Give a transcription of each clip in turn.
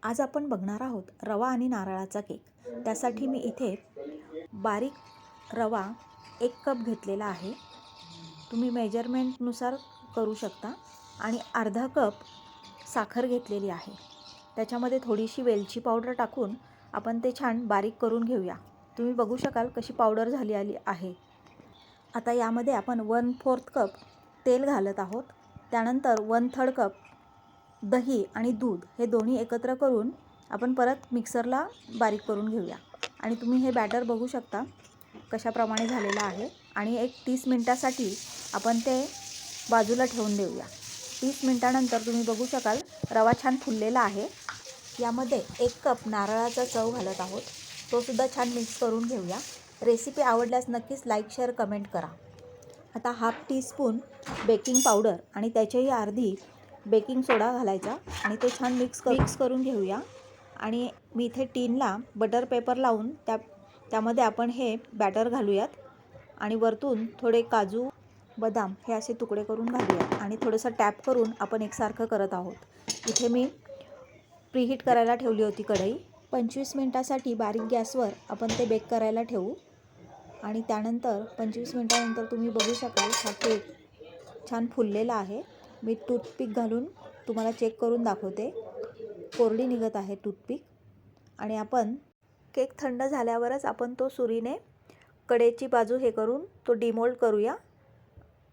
आज आपण बघणार आहोत रवा आणि नारळाचा केक। त्यासाठी मी इथे बारीक रवा 1 कप घेतलेला आहे। तुम्ही मेजरमेंटनुसार करू शकता। आणि अर्धा कप साखर घेतलेली आहे। त्याच्यामध्ये थोडीशी वेलची पावडर टाकून आपण ते छान बारीक करून घेऊया। तुम्ही बघू शकाल कशी पावडर झाली आहे। आता यामध्ये आपण 1/4 कप तेल घालत आहोत। त्यानंतर 1/3 कप दही आणि दूध हे दोन्ही एकत्र करून आपण परत मिक्सरला बारीक करून घेऊया। आणि तुम्ही हे बॅटर बघू शकता कशाप्रमाणे झालेलं आहे। आणि एक 30 मिनिटासाठी आपण ते बाजूला ठेवून देऊया। 30 मिनिटानंतर तुम्ही बघू शकाल रवा छान फुललेला आहे। यामध्ये 1 कप नारळाचा चव घालत आहोत। तो सुद्धा छान मिक्स करून घेऊया। रेसिपी आवडल्यास नक्कीच लाईक शेअर कमेंट करा। आता हाफ टीस्पून बेकिंग पावडर आणि त्याच्याही अर्धी बेकिंग सोडा घालायचा आणि ते छान मिक्स करून घेऊया। आणि मी इथे टीनला बटर पेपर लावून त्यामध्ये आपण हे बॅटर घालूयात। आणि वरतून थोडे काजू बदाम हे असे तुकडे करून घालूयात। आणि थोडंसं टॅप करून आपण एकसारखं करत आहोत। इथे मी प्रीहीट करायला ठेवली होती कढई। 25 मिनिटासाठी बारीक गॅसवर आपण ते बेक करायला ठेवू। आणि त्यानंतर 25 मिनिटानंतर तुम्ही बघू शकाल हा केक छान फुललेला आहे। मी टूथपिक घालून तुम्हाला चेक करून दाखवते। कोरडी निघत आहे टूथपिक। आणि आपण केक थंड झाल्यावरच आपण तो सुरीने कडेची बाजू हे करून तो डिमोल्ड करूया।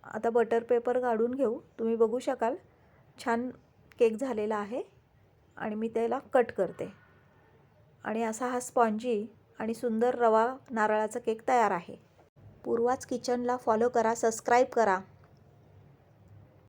आता बटर पेपर काढून घेऊ। तुम्ही बघू शकाल छान केक झालेला आहे। आणि मी त्याला कट करते। आणि असा हा स्पॉन्जी आणि सुंदर रवा नारळाचा केक तयार आहे। पूर्वाच किचनला फॉलो करा, सबस्क्राईब करा।